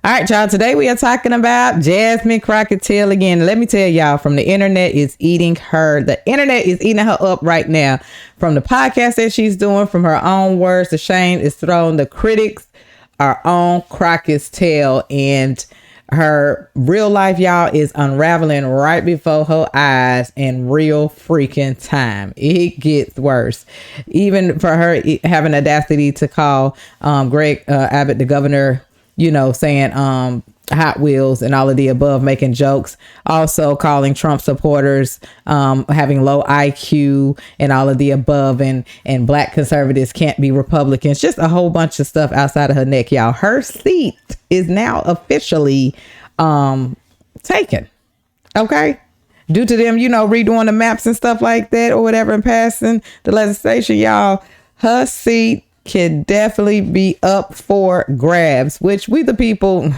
All right, y'all. Today we are talking about Jasmine Crockett again. Let me tell y'all, from the internet is eating her. The internet is eating her up right now. From the podcast that she's doing, from her own words, the shame is thrown. The critics are on Crockett's tail, and her real life, y'all, is unraveling right before her eyes in real freaking time. It gets worse. Even for her having audacity to call Greg Abbott, the governor, saying Hot Wheels and all of the above, making jokes, also calling Trump supporters having low IQ and all of the above, and black conservatives can't be Republicans. Just a whole bunch of stuff outside of her neck, y'all. Her seat is now officially taken. Okay. Due to them, redoing the maps and stuff like that or whatever, and passing the legislation, y'all, her seat can definitely be up for grabs, which we the people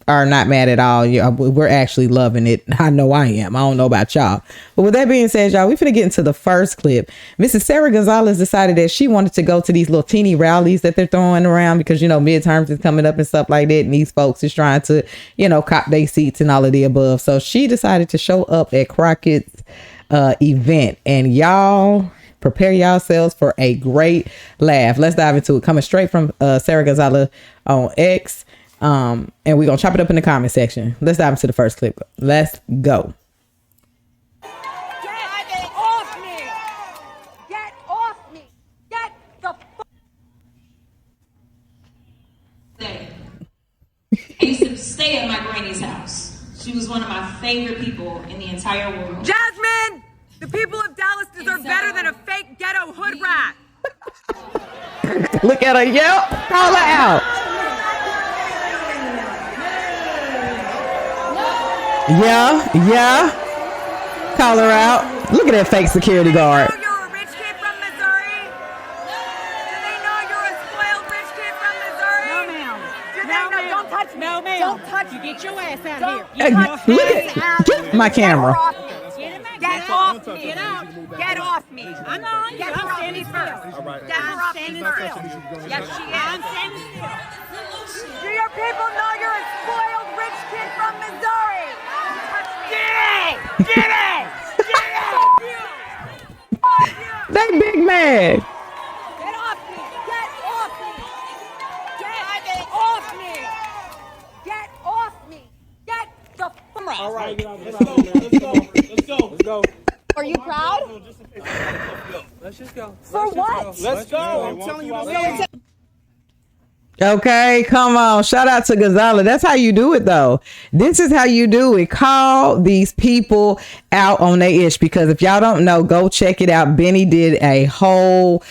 are not mad at all. We're actually loving it. I know I am. I don't know about y'all. But with that being said, y'all, we finna get into the first clip. Mrs. Sara Gonzales decided that she wanted to go to these little teeny rallies that they're throwing around because, midterms is coming up and stuff like that. And these folks is trying to, cop their seats and all of the above. So she decided to show up at Crockett's event. And y'all, prepare yourselves for a great laugh. Let's dive into it. Coming straight from Sara Gonzales on X. And we're going to chop it up in the comment section. Let's dive into the first clip. Let's go. Get off me! Get off me! Get the I used to stay at my granny's house. She was one of my favorite people in the entire world. Jasmine! The people of Dallas deserve better than a fake ghetto hood rat. Look at her. Yep. Call her out. Yeah. Call her out. Look at that fake security guard. Do they know you're a rich kid from Missouri? Do they know you're a spoiled rich kid from Missouri? No, ma'am. Do they know? Don't touch me. No, ma'am. Don't touch me. Get your ass out of Hey, here. look at get my camera. Get off me. Get out. Get off me. I'm on you. Get I'm off standing me still. first. Get her I'm off me standing first. still. Yes, she I'm is. standing still. Do your people know you're a spoiled rich kid from Missouri? Don't touch me. Get it! They big mad. Get off me! Get off me! Get off me! Get off me! Get the fuck off! All right, let's go. Are you proud? Let's just go. For what? Let's go. I'm telling you, let's go. Okay, come on. Shout out to Gonzales. That's how you do it, though. This is how you do it. Call these people out on their ish, because if y'all don't know, go check it out. Benny did a whole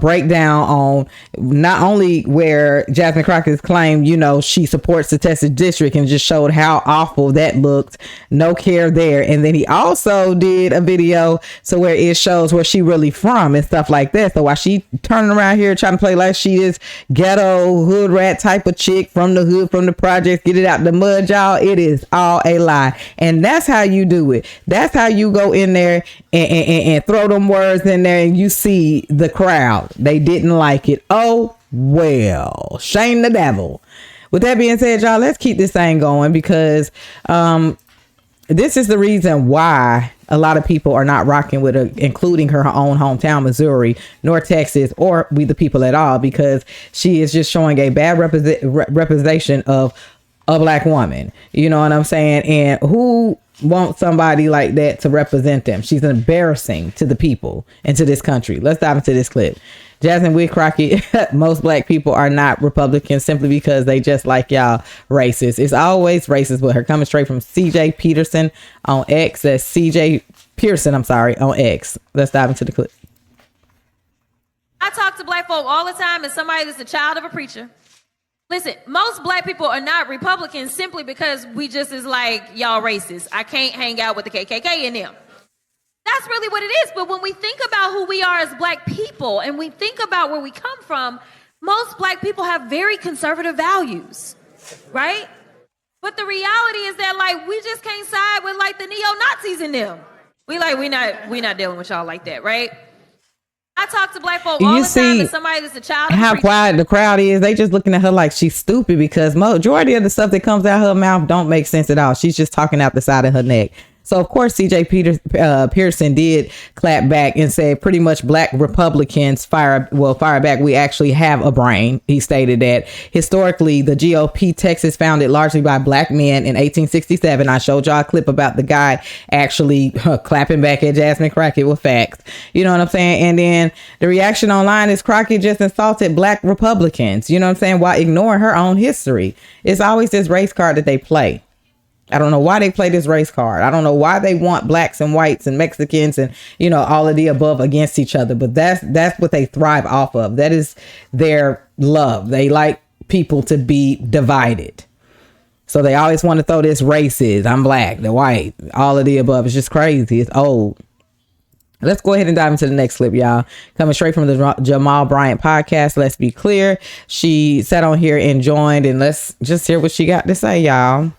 breakdown on not only where Jasmine Crockett claimed, she supports the Texas district, and just showed how awful that looked. No care there. And then he also did a video so where it shows where she really from and stuff like that. So while she turning around here trying to play like she is ghetto hood rat type of chick from the hood, from the projects, get it out the mud, y'all, it is all a lie. And that's how you do it. That's how you go in there and throw them words in there, and you see the crowd. They didn't like it. Oh, well, shame the devil. With that being said, y'all, let's keep this thing going, because this is the reason why a lot of people are not rocking with her, including her own hometown, Missouri, nor Texas, or We the People at all, because she is just showing a bad representation of a black woman. You know what I'm saying? And who want somebody like that to represent them? She's embarrassing to the people and to this country. Let's dive into this clip. Jasmine with Crockett. Most black people are not Republicans simply because they just like y'all racist. It's always racist with her. Coming straight from CJ Peterson on X. That's CJ Pearson, I'm sorry, on X. Let's dive into the clip. I talk to black folk all the time as somebody that's a child of a preacher. Listen, most black people are not Republicans simply because we just is like, y'all racist. I can't hang out with the KKK in them. That's really what it is. But when we think about who we are as black people and we think about where we come from, most black people have very conservative values, right? But the reality is that, like, we just can't side with, like, the neo-Nazis in them. We not dealing with y'all like that, right? I talk to black folk You all the time, see and somebody that's a child of how preacher. quiet the crowd is. They just looking at her like she's stupid because majority of the stuff that comes out her mouth don't make sense at all. She's just talking out the side of her neck. So of course Pearson did clap back and said pretty much black Republicans fire back. We actually have a brain. He stated that historically the GOP Texas founded largely by black men in 1867. I showed y'all a clip about the guy actually clapping back at Jasmine Crockett with facts. You know what I'm saying? And then the reaction online is Crockett just insulted black Republicans, you know what I'm saying, while ignoring her own history. It's always this race card that they play. I don't know why they play this race card. I don't know why they want blacks and whites and Mexicans and, you know, all of the above against each other. But that's what they thrive off of. That is their love. They like people to be divided. So they always want to throw this races. I'm black, the white, all of the above. It's just crazy. It's old. Let's go ahead and dive into the next clip, y'all. Coming straight from the Jamal Bryant podcast. Let's be clear. She sat on here and joined, and let's just hear what she got to say, y'all.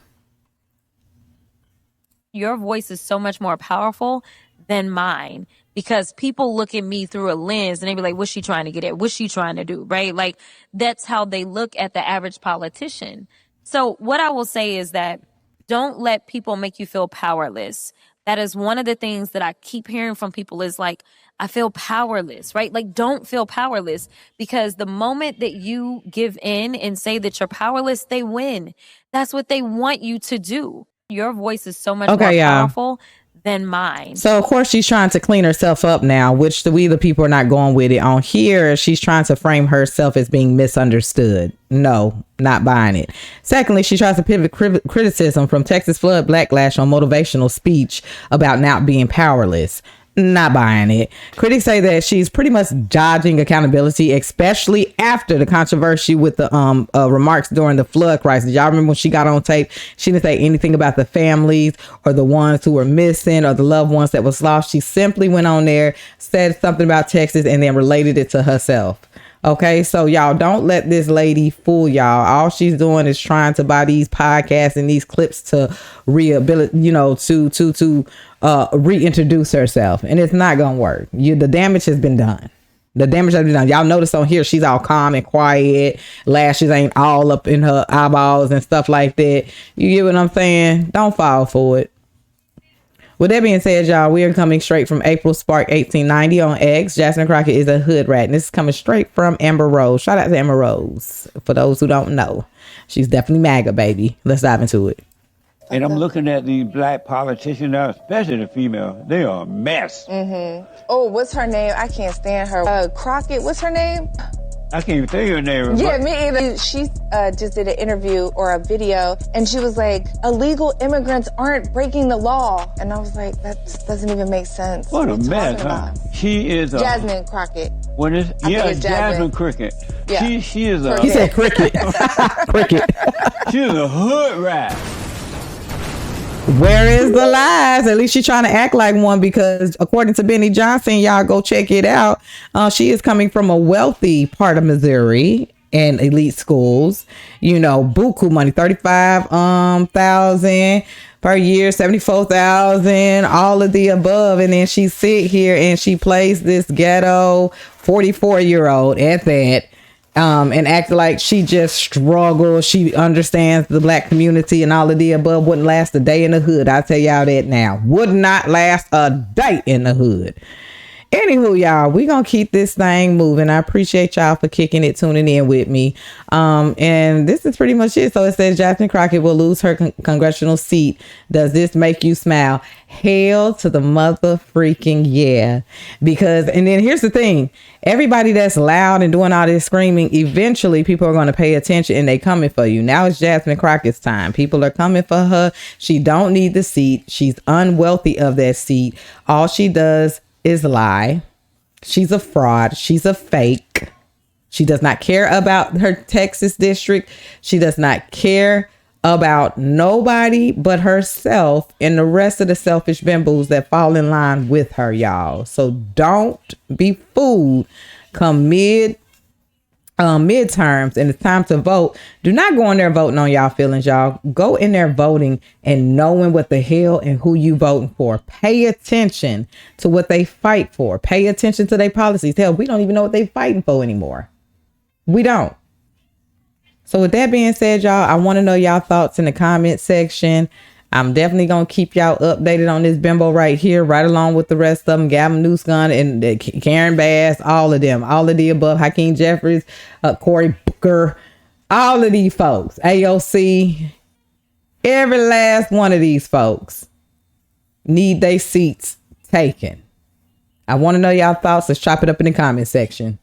Your voice is so much more powerful than mine because people look at me through a lens and they be like, what's she trying to get at? What's she trying to do? Right? Like that's how they look at the average politician. So what I will say is that don't let people make you feel powerless. That is one of the things that I keep hearing from people is like, I feel powerless, right? Like, don't feel powerless because the moment that you give in and say that you're powerless, they win. That's what they want you to do. Your voice is so much more powerful than mine. So of course she's trying to clean herself up now, which we the people are not going with it. On here, she's trying to frame herself as being misunderstood. No, not buying it. Secondly, she tries to pivot criticism from Texas flood backlash on motivational speech about not being powerless. Not buying it. Critics say that she's pretty much dodging accountability, especially after the controversy with the remarks during the flood crisis. Y'all remember when she got on tape, she didn't say anything about the families or the ones who were missing or the loved ones that was lost. She simply went on there, said something about Texas, and then related it to herself. Okay, so y'all don't let this lady fool y'all. All she's doing is trying to buy these podcasts and these clips to rehabilitate, you know, to reintroduce herself, and it's not gonna work. The damage has been done. The damage has been done. Y'all notice on here she's all calm and quiet. Lashes ain't all up in her eyeballs and stuff like that. You get what I'm saying? Don't fall for it. With that being said, y'all, we are coming straight from April Spark 1890 on X. Jasmine Crockett is a hood rat, and this is coming straight from Amber Rose. Shout out to Amber Rose. For those who don't know, she's definitely MAGA, baby. Let's dive into it. And I'm looking at these black politicians now, especially the female. They are a mess. Oh, what's her name? I can't stand her. Crockett, what's her name? I can't even tell you her name. Yeah, me either. She just did an interview or a video, and she was like, illegal immigrants aren't breaking the law. And I was like, that just doesn't even make sense. What a mess, huh? She is a... Jasmine Crockett. What is... I think it's Jasmine Cricket. Yeah. She is a... He said cricket. Cricket. She is a hood rat. Where is the lies? At least she's trying to act like one, because according to Benny Johnson, y'all go check it out. She is coming from a wealthy part of Missouri and elite schools. You know, buku money, 35,000 per year, 74,000, all of the above. And then she sit here and she plays this ghetto 44-year-old at that. And act like she just struggles. She understands the black community and all of the above. Wouldn't last a day in the hood. I'll tell y'all that now. Would not last a day in the hood. Anywho, y'all, we gonna keep this thing moving. I appreciate y'all for kicking it, tuning in with me. And this is pretty much it. So it says Jasmine Crockett will lose her congressional seat. Does this make you smile? Hell to the mother freaking yeah. Because, and then here's the thing. Everybody that's loud and doing all this screaming, eventually people are going to pay attention and they coming for you. Now it's Jasmine Crockett's time. People are coming for her. She don't need the seat. She's unwealthy of that seat. All she does is lie. She's a fraud. She's a fake. She does not care about her Texas district. She does not care about nobody but herself and the rest of the selfish bimbos that fall in line with her, y'all. So don't be fooled come mid midterms and it's time to vote, do not go in there voting on y'all feelings, y'all. Go in there voting and knowing what the hell and who you voting for. Pay attention to what they fight for. Pay attention to their policies. Hell, we don't even know what they fighting for anymore. We don't. So with that being said, y'all, I want to know y'all thoughts in the comment section. I'm definitely going to keep y'all updated on this bimbo right here, right along with the rest of them. Gavin Newsom and Karen Bass, all of them, all of the above, Hakeem Jeffries, Cory Booker, all of these folks, AOC, every last one of these folks need their seats taken. I want to know y'all thoughts. Let's chop it up in the comment section.